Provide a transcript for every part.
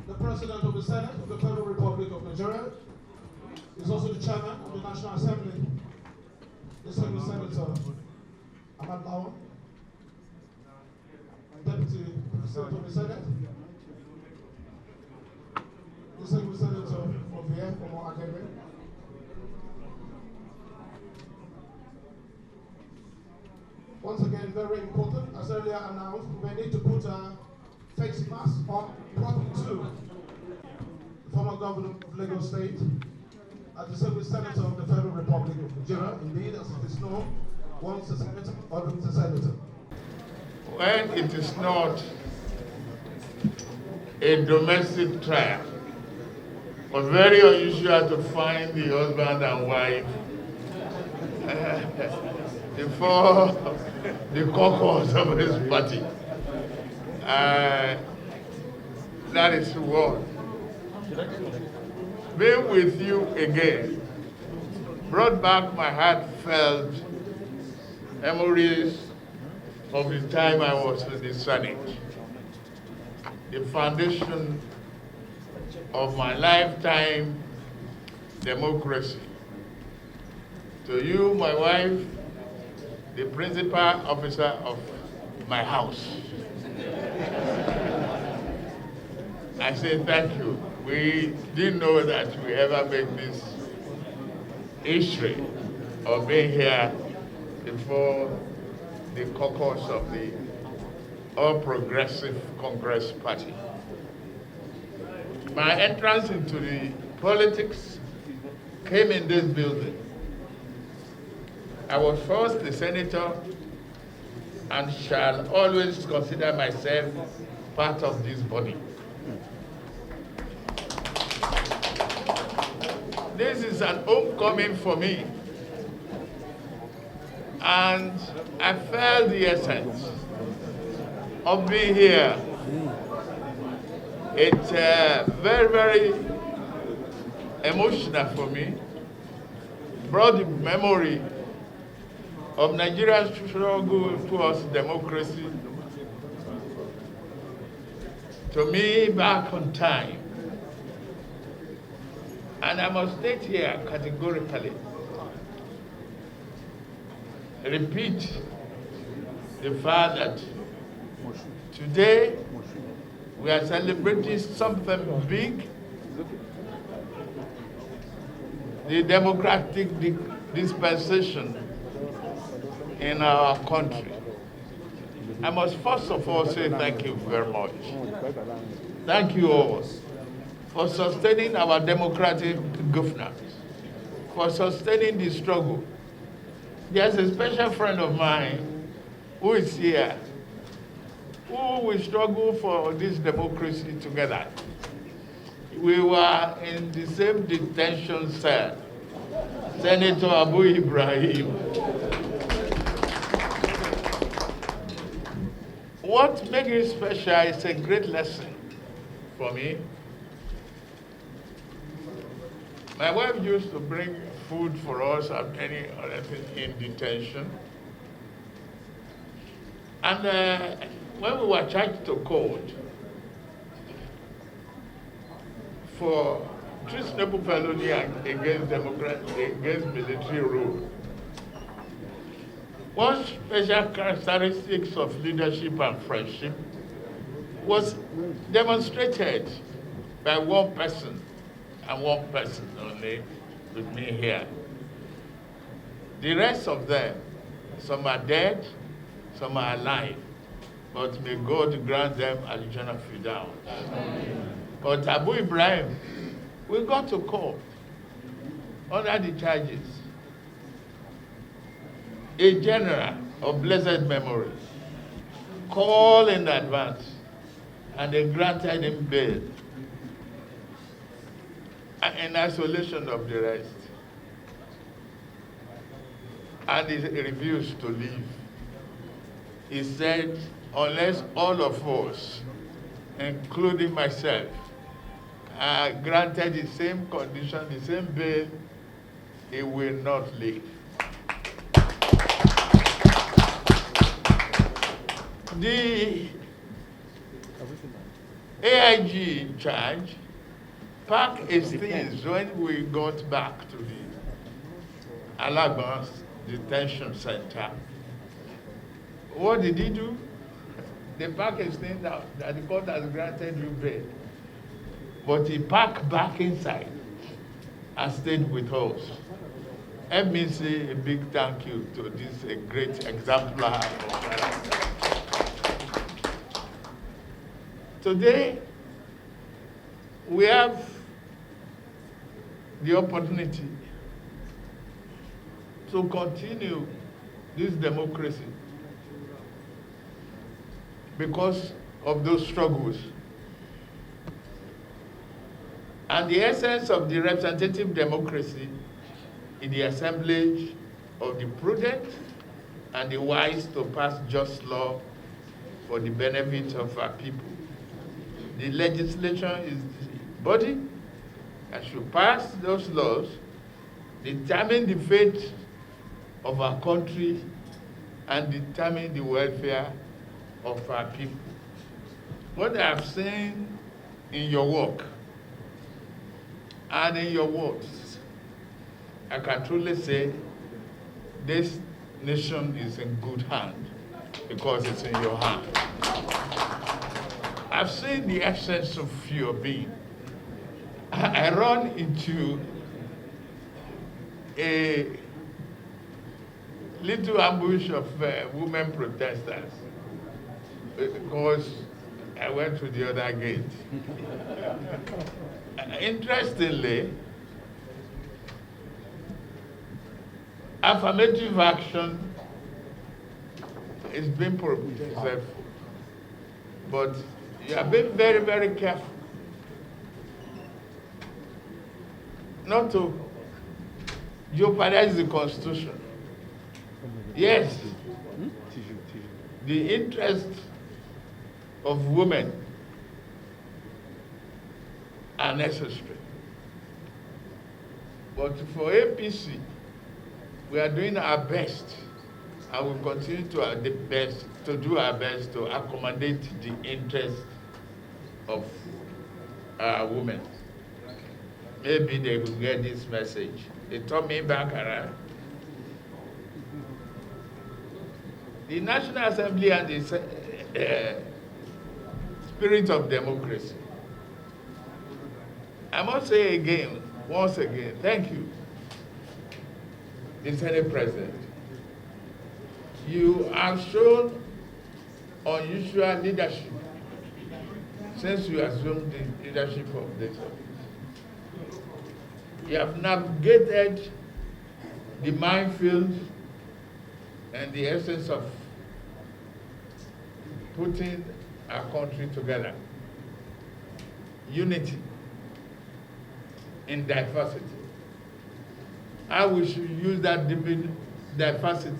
The President of the Senate of the Federal Republic of Nigeria is also the Chairman of the National Assembly, distinguished Senator Ahmad Lawan, Deputy President of the Senate, distinguished Senator Ovie Omo Agebe, once again, very important, as earlier announced, we need to put a face mask on property to the former governor of Lagos State, as the distinguished senator of the Federal Republic of Nigeria, indeed, as it is known, once a senator, always a senator. When it is not a domestic trial, it's very unusual to find the husband and wife before the caucus of his party. That is one. Being with you again brought back my heartfelt memories of the time I was in the Senate. The foundation of my lifetime democracy. To you, my wife, the principal officer of my house, I say thank you. We didn't know that we ever made this history of being here before the caucus of the All Progressive Congress Party. My entrance into the politics came in this building. I was first a senator and shall always consider myself part of this body. This is an homecoming for me, and I felt the essence of being here. It's very, very emotional for me. Brought the memory of Nigeria's struggle towards democracy to me back on time. And I must state here categorically, repeat the fact that today we are celebrating something big, the democratic dispensation in our country. I must first of all say thank you very much. Thank you all for sustaining our democratic governance, for sustaining the struggle. There's a special friend of mine who is here, who will struggle for this democracy together. We were in the same detention cell, Senator Abu Ibrahim. What makes it special is a great lesson for me. My wife used to bring food for us and any other thing in detention. And when we were charged to court for treasonable felony against military rule, one special characteristics of leadership and friendship was demonstrated by one person, and one person only with me here. The rest of them, some are dead, some are alive, but may God grant them additional freedom. But Abu Ibrahim, we got to court under the charges. A general of blessed memory called in advance, and they granted him bail in isolation of the rest. And he refused to leave. He said, unless all of us, including myself, are granted the same condition, the same bail, he will not leave. The AIG in charge packed his things when we got back to the Alagban's detention center. What did he do? They packed his things out that the court has granted you bail. But he packed back inside and stayed with us. Let me say a big thank you to this a great exemplar. Today, we have the opportunity to continue this democracy because of those struggles. And the essence of the representative democracy in the assemblage of the prudent and the wise to pass just law for the benefit of our people. The legislature is the body that should pass those laws, determine the fate of our country, and determine the welfare of our people. What I have seen in your work and in your words, I can truly say this nation is in good hand because it's in your hand. I've seen the essence of your being. I run into a little ambush of women protesters because I went to the other gate. Interestingly, affirmative action is being successful, but you have been very, very careful not to jeopardize the Constitution. Yes, the interest of women are necessary. But for APC, we are doing our best and will continue to do our best to accommodate the interest of our women. Maybe they will get this message. They told me back around. The National Assembly and the spirit of democracy. I must say again, once again, thank you, the Senate President. You have shown unusual leadership since you assumed the leadership of this office. You have navigated the minefield and the essence of putting our country together. Unity in diversity. How we should use that diversity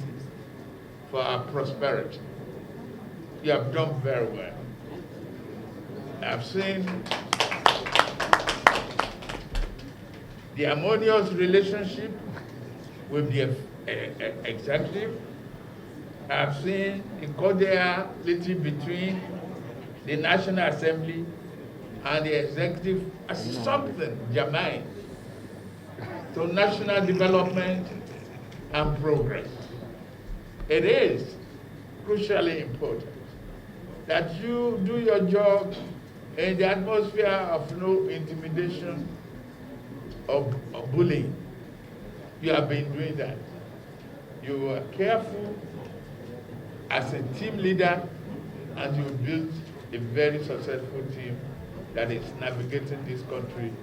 for our prosperity. You have done very well. I've seen the harmonious relationship with the executive. I've seen the cordiality between the National Assembly and the executive as something germane to national development and progress. It is crucially important that you do your job in the atmosphere of no intimidation or bullying. You have been doing that. You are careful as a team leader, and you built a very successful team that is navigating this country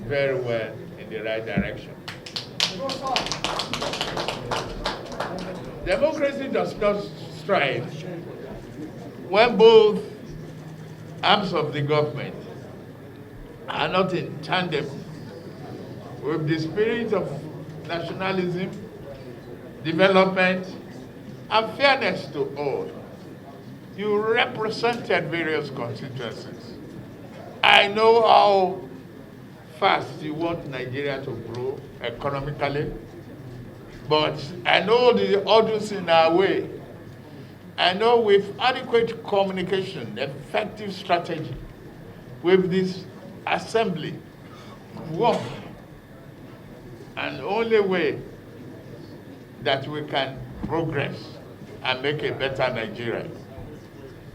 very well in the right direction. Democracy does not strive when both arms of the government are not in tandem with the spirit of nationalism, development, and fairness to all. You represented various constituencies. I know how fast you want Nigeria to grow economically, but I know the odds in our way. I know with adequate communication, effective strategy, with this assembly, work, and only way that we can progress and make a better Nigeria.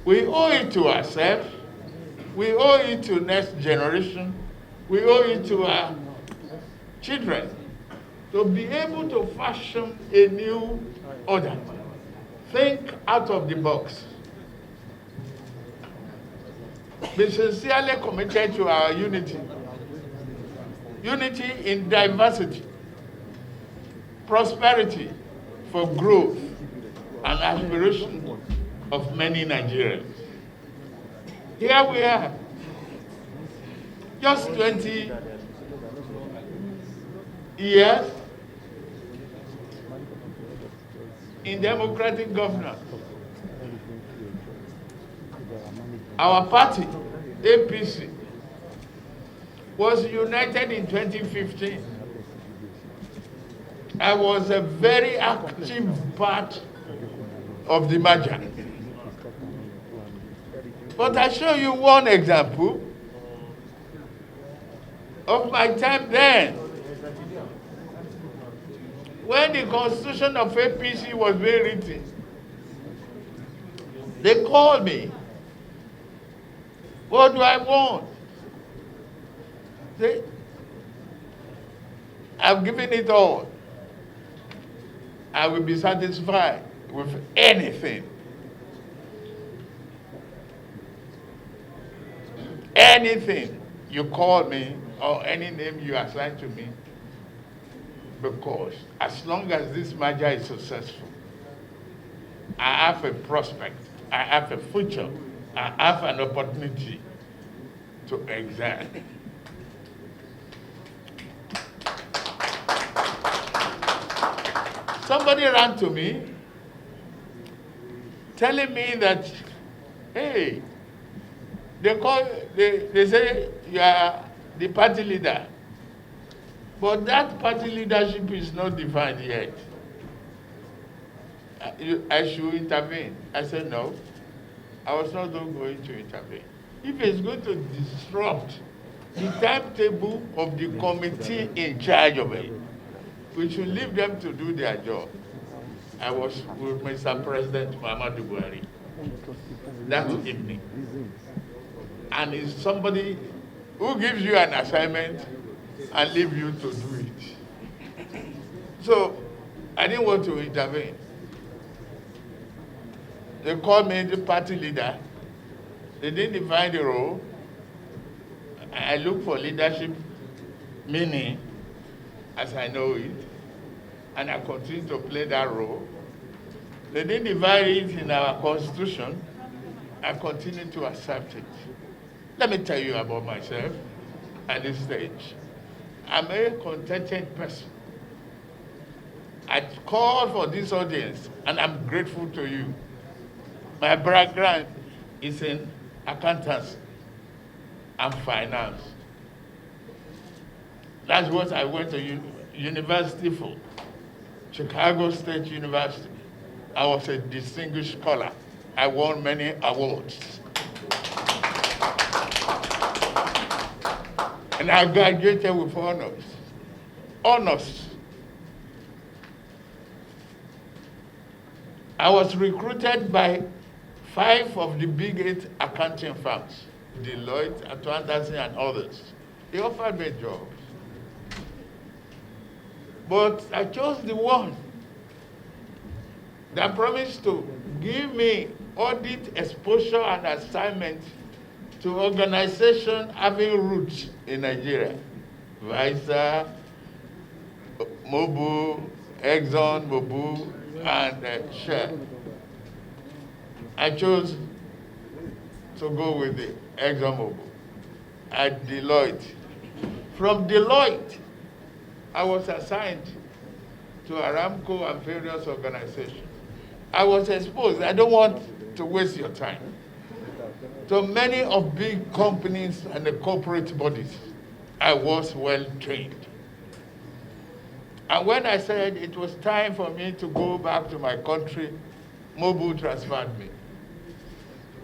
We owe it to ourselves, we owe it to next generation, we owe it to our children to be able to fashion a new order. Think out of the box. Be sincerely committed to our unity. Unity in diversity, prosperity for growth and aspiration of many Nigerians. Here we are, just 20 years in democratic governance. Our party, APC, was united in 2015. I was a very active part of the merger. But I show you one example of my time then. When the constitution of APC was being written, they called me. What do I want? See, I've given it all. I will be satisfied with anything. Anything you call me or any name you assign to me, because as long as this merger is successful, I have a prospect, I have a future, I have an opportunity to excel. Somebody ran to me telling me that, hey, they say you are the party leader, but that party leadership is not defined yet. I should intervene. I said no, I was not going to intervene. If it's going to disrupt the timetable of the committee in charge of it, we should leave them to do their job. I was with Mr. President Muhammadu Buhari that evening. And it's somebody who gives you an assignment and leave you to do it. So I didn't want to intervene. They called me the party leader. They didn't define the role. I look for leadership meaning as I know it, and I continue to play that role. They didn't divide it in our constitution. I continue to accept it. Let me tell you about myself at this stage. I'm a contented person. I call for this audience, and I'm grateful to you. My background is in accountancy and finance. That's what I went to university for, Chicago State University. I was a distinguished scholar. I won many awards. And I graduated with honors. Honors. I was recruited by 5 of the big 8 accounting firms, Deloitte, Atlantis, and others. They offered me jobs. But I chose the one that promised to give me audit exposure and assignment to organizations having roots in Nigeria. Visa, Mobu, Exxon, Mobu, and Shell. I chose to go with the Exxon Mobil at Deloitte. From Deloitte, I was assigned to Aramco and various organizations. I was exposed. I don't want to waste your time. So many of big companies and the corporate bodies, I was well trained. And when I said it was time for me to go back to my country Mobu transferred me.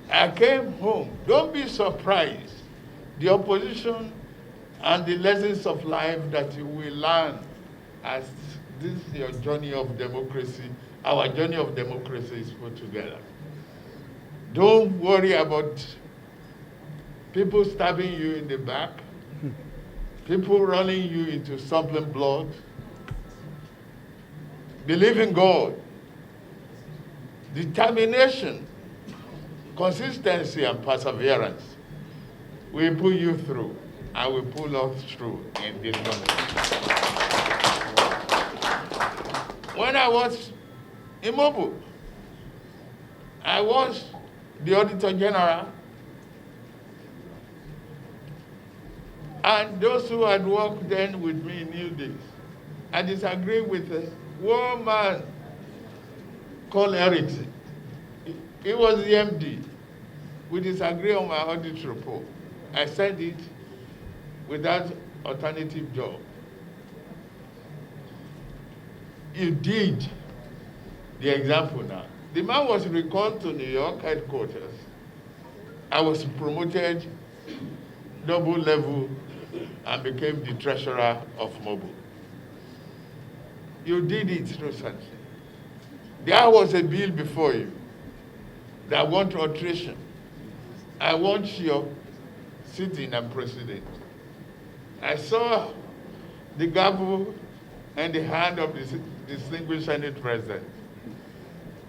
I came home. Don't be surprised. The opposition and the lessons of life that you will learn as this is your journey of democracy, our journey of democracy is put together. Don't worry about people stabbing you in the back, people running you into stumbling blood. Believe in God. Determination, consistency, and perseverance will pull you through and will pull us through in this moment. When I was in Mobu, I was the Auditor General, and those who had worked then with me knew this. I disagree with one man called Erickson. He was the MD. We disagree on my audit report. I said it without alternative job. You did the example now. The man was recalled to New York headquarters. I was promoted double level and became the treasurer of Mobu. You did it recently. There was a bill before you that want alteration. I want your sitting and president. I saw the gavel and the hand of the distinguished Senate president.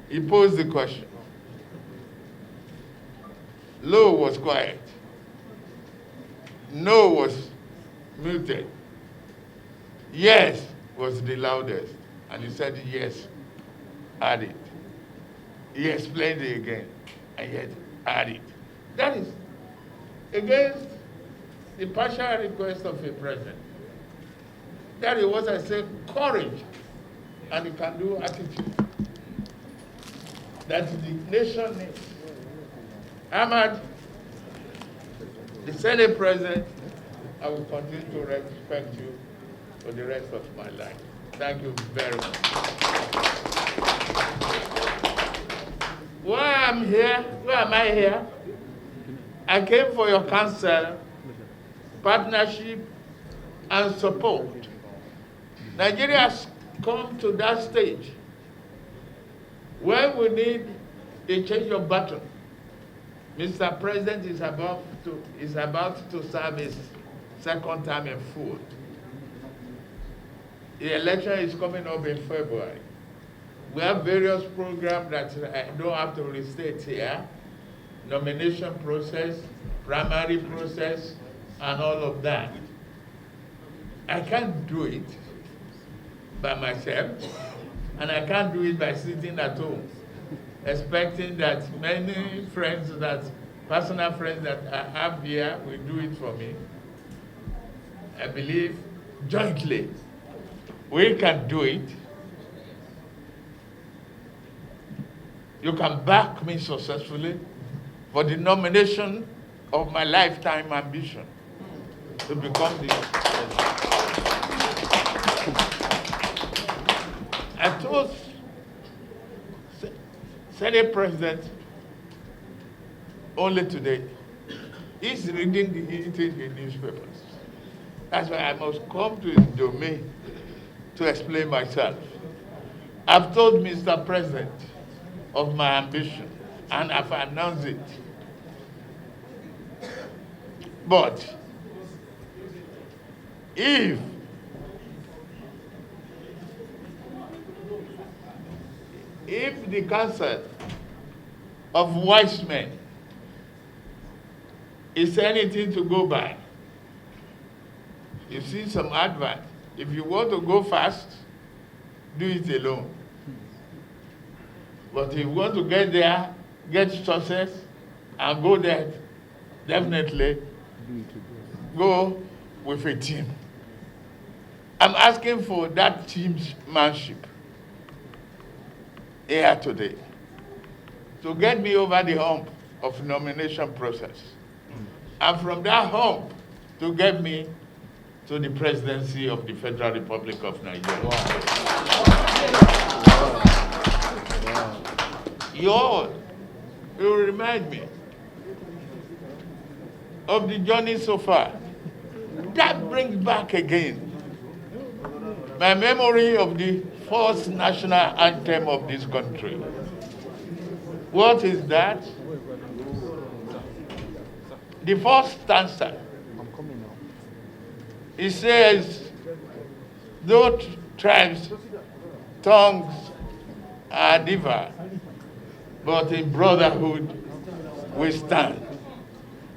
He posed the question. Low was quiet. No was muted. Yes was the loudest. And he said yes, add it. He explained it again, and yet add it. That is against the partial request of a president. That is what I say, courage and a can-do attitude that the nation needs. Ahmad, the Senate President, I will continue to respect you for the rest of my life. Thank you very much. Why I'm here, why am I here? I came for your counsel, partnership, and support. Nigeria has come to that stage where we need a change of button. Mr. President is about to serve his second term in full. The election is coming up in February. We have various programs that I don't have to restate here. Nomination process, primary process, and all of that. I can't do it by myself, and I can't do it by sitting at home, expecting that many friends, personal friends that I have here will do it for me. I believe jointly we can do it. You can back me successfully for the nomination of my lifetime ambition to become the president. I told Senate President only today, he's reading the newspapers. That's why I must come to his domain to explain myself. I've told Mr. President of my ambition, and I've announced it. But if the counsel of wise men is anything to go by, you see some advert. If you want to go fast, do it alone. But if you want to get there, get success, and go there, definitely go with a team. I'm asking for that teamsmanship here today to get me over the hump of nomination process. And from that hump to get me to the presidency of the Federal Republic of Nigeria. you all will remind me of the journey so far. That brings back again my memory of the first national anthem of this country. What is that? The first stanza. It says, though tribes, tongues are diverse, but in brotherhood we stand.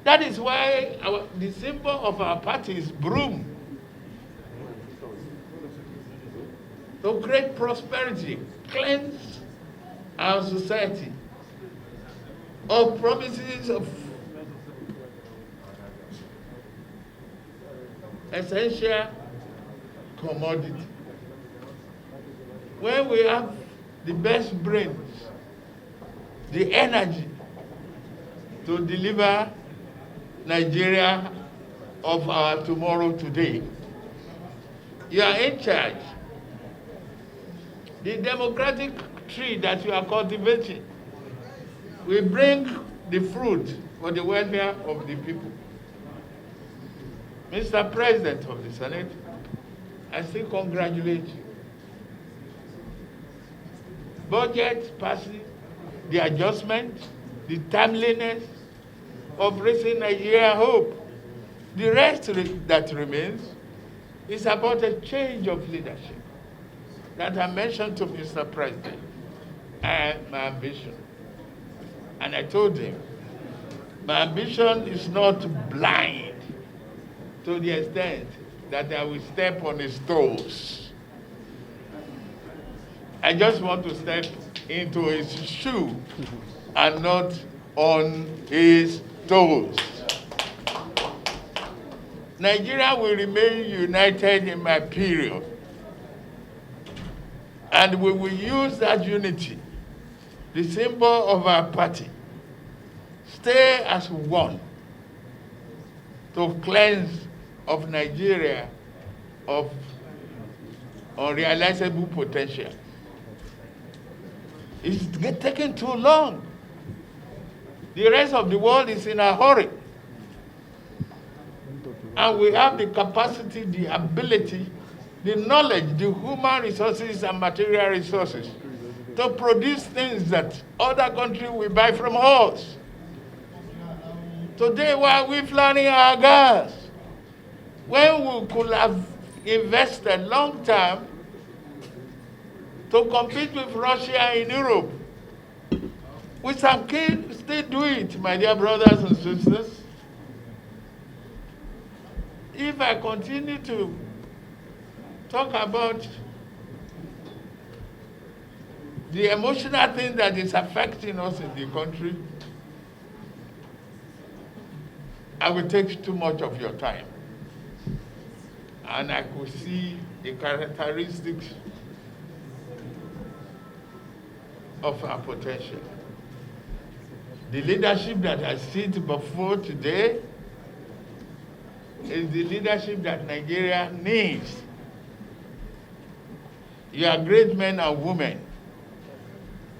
That is why the symbol of our party is broom. To create prosperity, cleanse our society of promises of essential commodity. When we have the best brains, the energy to deliver Nigeria of our tomorrow today, you are in charge. The democratic tree that you are cultivating will bring the fruit for the welfare of the people. Mr. President of the Senate, I still congratulate you. Budget passing, the adjustment, the timeliness of raising Nigeria hope. The rest that remains is about a change of leadership that I mentioned to Mr. President and my ambition. And I told him, my ambition is not blind to the extent that I will step on his toes. I just want to step into his shoe and not on his toes. Nigeria will remain united in my period. And we will use that unity, the symbol of our party, stay as one to cleanse of Nigeria of unrealizable potential. It's taking too long. The rest of the world is in a hurry. And we have the capacity, the ability, the knowledge, the human resources and material resources to produce things that other countries will buy from us. Today, why are we flying our gas? When we could have invested long term to compete with Russia in Europe, we can still do it, my dear brothers and sisters. If I continue to talk about the emotional thing that is affecting us in the country, I will take too much of your time. And I could see the characteristics of our potential. The leadership that I sit before today is the leadership that Nigeria needs. You are great men and women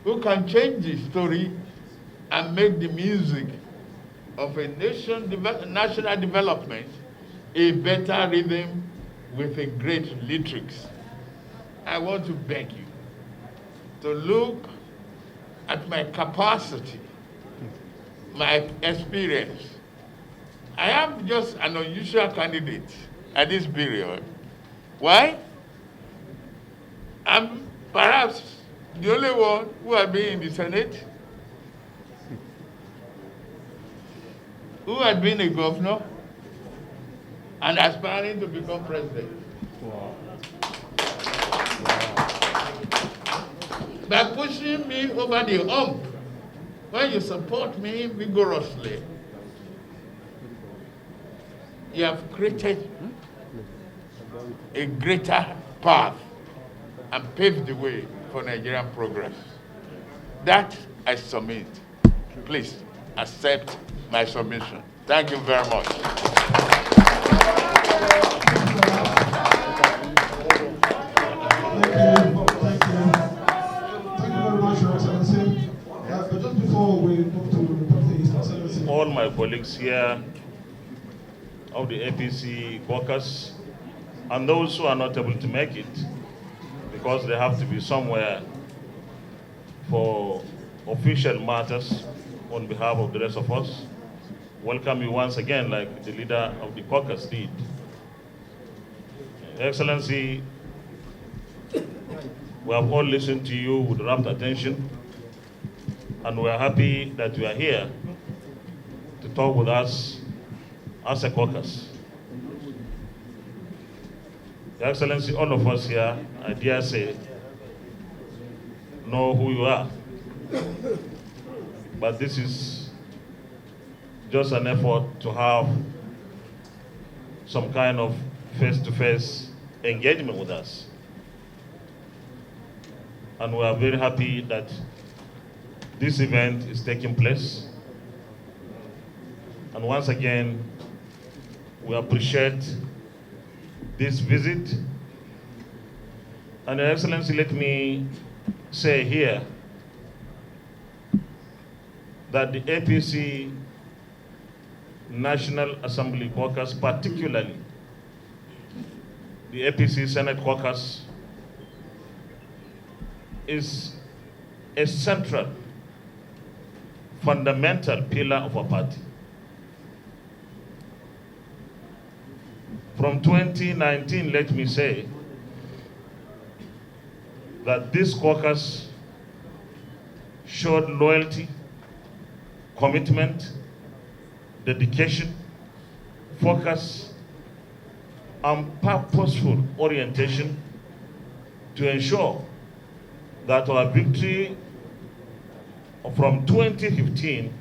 who can change the story and make the music of a national development a better rhythm with a great lyrics. I want to beg you to look at my capacity, my experience. I am just an unusual candidate at this period. Why? I'm perhaps the only one who has been in the Senate, who has been a governor, and aspiring to become president. Wow. By pushing me over the hump, when you support me vigorously, you have created a greater path and paved the way for Nigerian progress. That I submit. Please accept my submission. Thank you very much. Thank you very much, Your Excellency. we move to put His Excellency. All my colleagues here of the APC caucus and those who are not able to make it because they have to be somewhere for official matters on behalf of the rest of us, welcome you once again like the leader of the caucus did. Excellency, we have all listened to you with rapt attention, and we are happy that you are here to talk with us as a caucus. Your Excellency, all of us here, I dare say, know who you are. But this is just an effort to have some kind of face-to-face engagement with us. And we are very happy that this event is taking place. And once again, we appreciate this visit. And Your Excellency, let me say here that the APC National Assembly caucus, particularly the APC Senate caucus, is a central, fundamental pillar of our party. From 2019, let me say that this caucus showed loyalty, commitment, dedication, focus, and purposeful orientation to ensure that our victory from 2015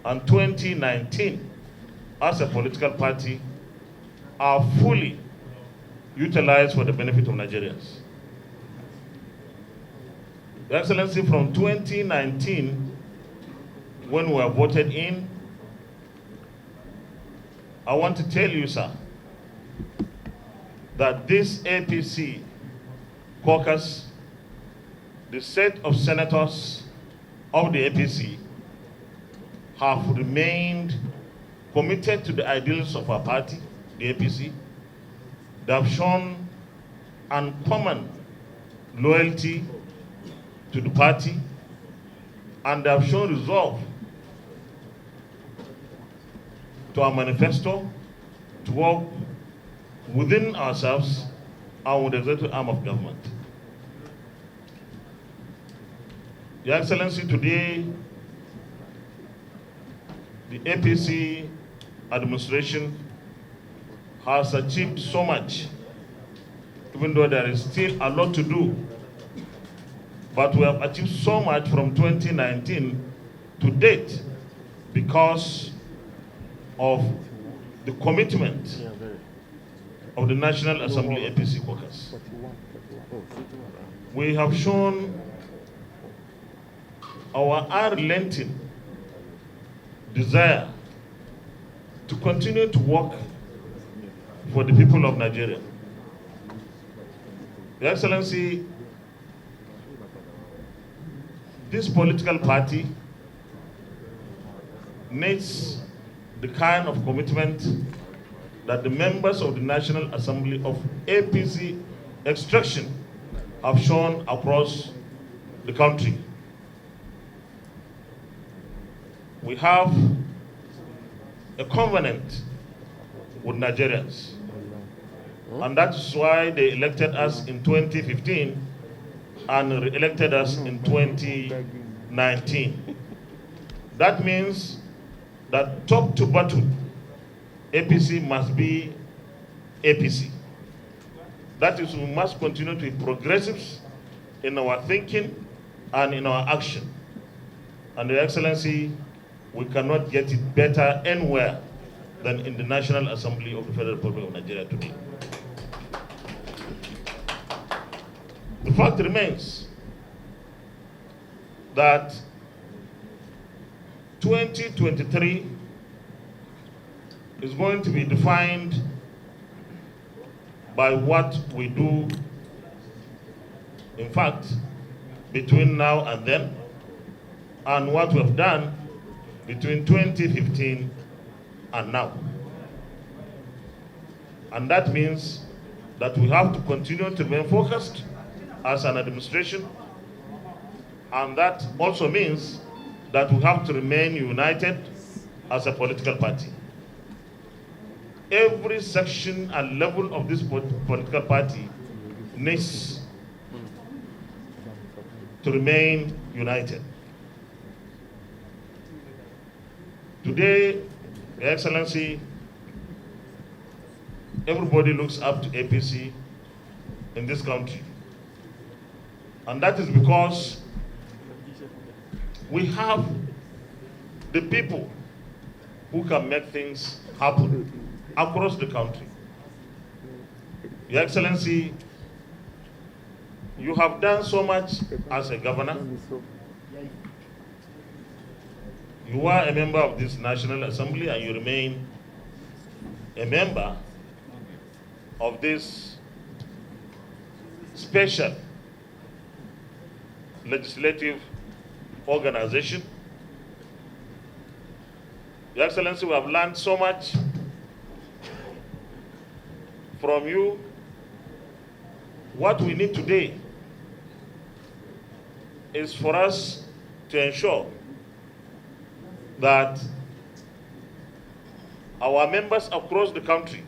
and 2019 as a political party are fully utilized for the benefit of Nigerians. Your Excellency, from 2019, when we were voted in, I want to tell you, sir, that this APC caucus, the set of senators of the APC, have remained committed to the ideals of our party, the APC. They have shown uncommon loyalty to the party, and they have shown resolve to our manifesto to work within ourselves and with the executive arm of government. Your Excellency, today, the APC administration has achieved so much, even though there is still a lot to do. But we have achieved so much from 2019 to date because of the commitment of the National Assembly APC caucus. We have shown our unrelenting desire to continue to work for the people of Nigeria. Your Excellency, this political party needs the kind of commitment that the members of the National Assembly of APC extraction have shown across the country. We have a covenant with Nigerians, and that's why they elected us in 2015 and re-elected us in 2019. That means that top to bottom, APC must be APC. That is, we must continue to be progressives in our thinking and in our action. And Your Excellency, we cannot get it better anywhere than in the National Assembly of the Federal Republic of Nigeria today. The fact remains that 2023 is going to be defined by what we do, in fact, between now and then, and what we have done between 2015 and now. And that means that we have to continue to remain focused as an administration, and that also means that we have to remain united as a political party. Every section and level of this political party needs to remain united. Today, Your Excellency, everybody looks up to APC in this country. And that is because we have the people who can make things happen across the country. Your Excellency, you have done so much as a governor. You are a member of this National Assembly and you remain a member of this special legislative organization. Your Excellency, we have learned so much from you. What we need today is for us to ensure that our members across the country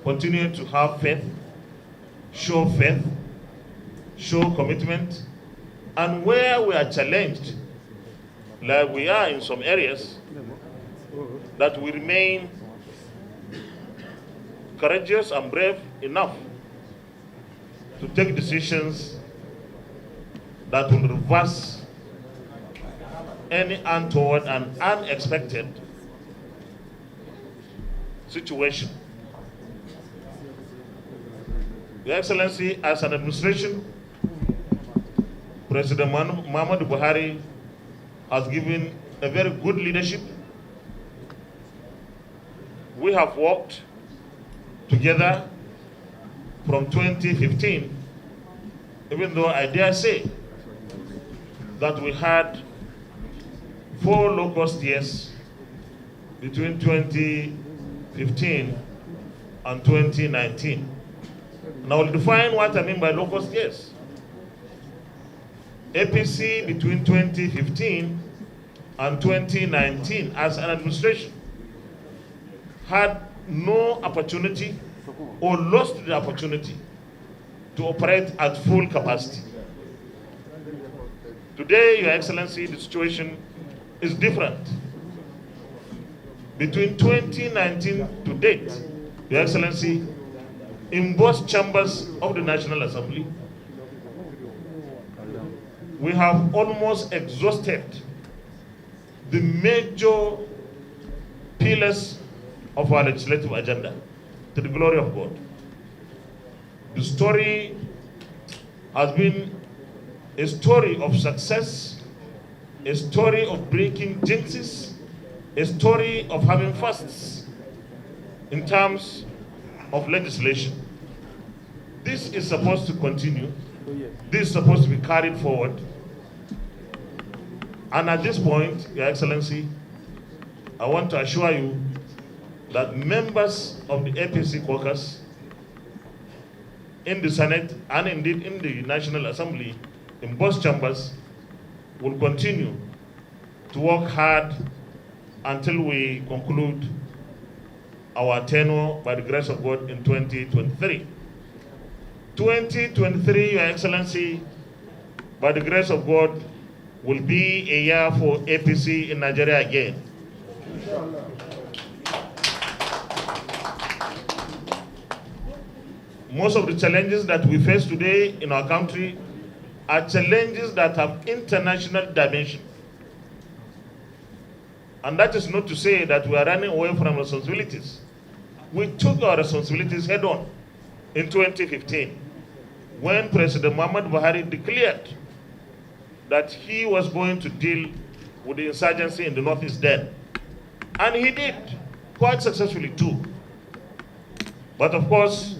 continue to have faith, show commitment, and where we are challenged, like we are in some areas, that we remain courageous and brave enough to take decisions that will reverse any untoward and unexpected situation. Your Excellency, as an administration, President Muhammadu Buhari has given a very good leadership. We have worked together from 2015, even though I dare say that we had 4 low-cost years between 2015 and 2019. And I will define what I mean by low-cost years. APC between 2015 and 2019 as an administration had no opportunity or lost the opportunity to operate at full capacity. Today, Your Excellency, the situation is different. Between 2019 to date, Your Excellency, in both chambers of the National Assembly, we have almost exhausted the major pillars of our legislative agenda, to the glory of God. The story has been a story of success, a story of breaking jinxes, a story of having firsts in terms of legislation. This is supposed to continue. This is supposed to be carried forward. And at this point, Your Excellency, I want to assure you that members of the APC caucus in the Senate and indeed in the National Assembly, in both chambers, will continue to work hard until we conclude our tenure by the grace of God in 2023. 2023, Your Excellency, by the grace of God, will be a year for APC in Nigeria again. Most of the challenges that we face today in our country are challenges that have international dimension. And that is not to say that we are running away from responsibilities. We took our responsibilities head on in 2015 when President Muhammadu Buhari declared that he was going to deal with the insurgency in the Northeast then. And he did, quite successfully too. But of course,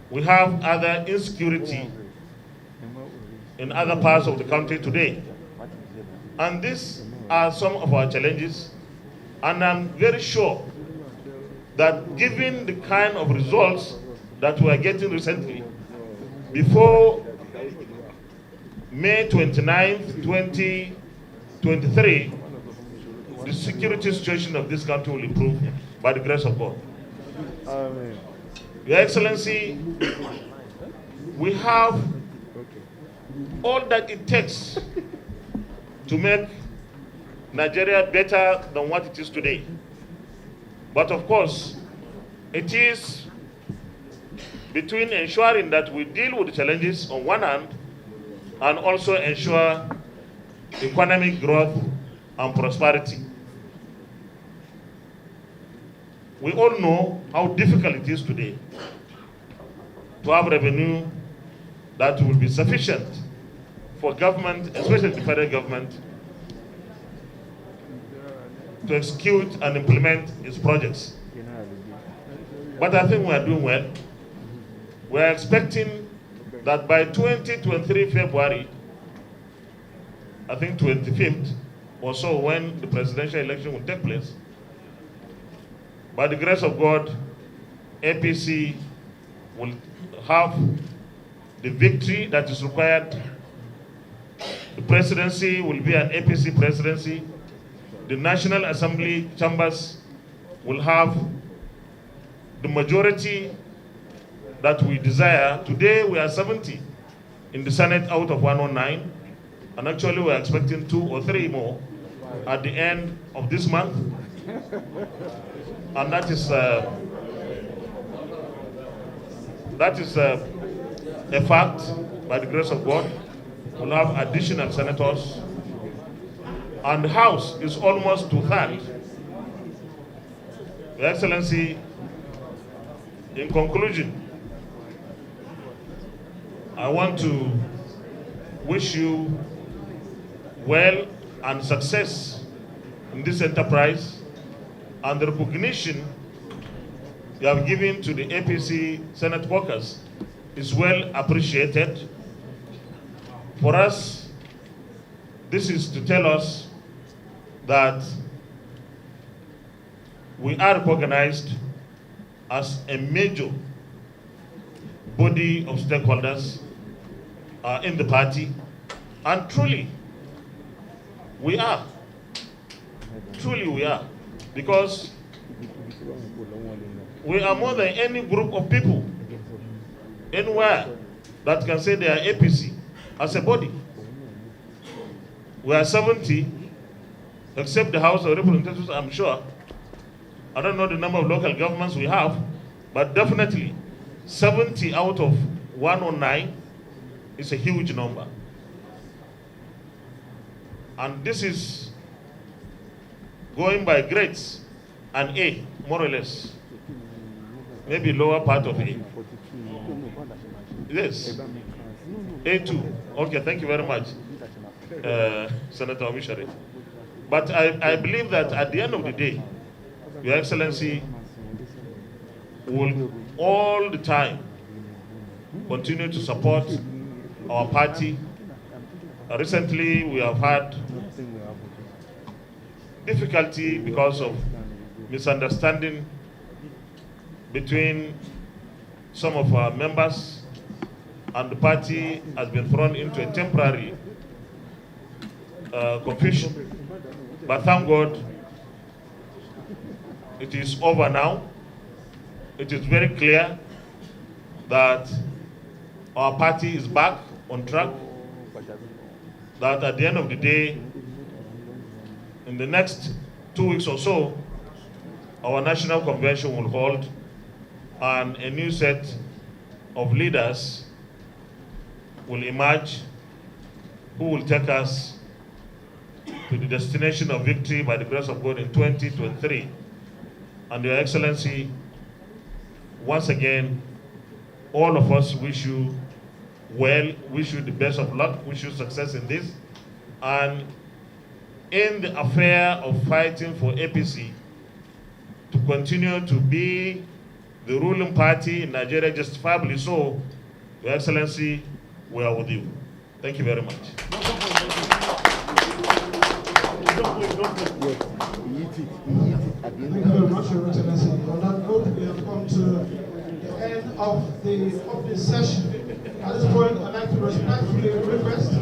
we have other insecurity in other parts of the country today. And these are some of our challenges. And I'm very sure that given the kind of results that we are getting recently, before May 29th, 2023, the security situation of this country will improve by the grace of God. Amen. Your Excellency, we have all that it takes to make Nigeria better than what it is today. But of course, it is between ensuring that we deal with the challenges on one hand and also ensure economic growth and prosperity. We all know how difficult it is today to have revenue that will be sufficient for government, especially the federal government, to execute and implement its projects. But I think we are doing well. We are expecting that by 2023 February, I think 25th or so, when the presidential election will take place, by the grace of God, APC will have the victory that is required. The presidency will be an APC presidency. The National Assembly chambers will have the majority that we desire. Today we are 70 in the Senate out of 109, and actually we are expecting 2 or 3 more at the end of this month. And that is a fact. By the grace of God, we'll have additional senators, and the House is almost 2/3. Your Excellency, in conclusion, I want to wish you well and success in this enterprise, and the recognition you have given to the APC Senate workers is well appreciated. For us, this is to tell us that we are recognized as a major body of stakeholders in the party, and truly we are. Truly we are. Because we are more than any group of people anywhere that can say they are APC as a body. We are 70, except the House of Representatives, I'm sure. I don't know the number of local governments we have, but definitely 70 out of 109 is a huge number. And this is going by grades, an A, more or less. Maybe lower part of A. Yes. A2. Okay, thank you very much, Senator Omishari. But I believe that at the end of the day, Your Excellency will all the time continue to support our party. Recently, we have had difficulty because of misunderstanding between some of our members, and the party has been thrown into a temporary confusion. But thank God, it is over now. It is very clear that our party is back on track, that at the end of the day, in the next 2 weeks or so, our national convention will hold, and a new set of leaders will emerge who will take us to the destination of victory by the grace of God in 2023. And Your Excellency, once again, all of us wish you well, wish you the best of luck, wish you success in this. And in the affair of fighting for APC to continue to be the ruling party in Nigeria, justifiably so, Your Excellency, we are with you. Thank you very much. Thank you very much, Your Excellency. On that note, we have come to the end of the opening session. At this point, I'd like to respectfully request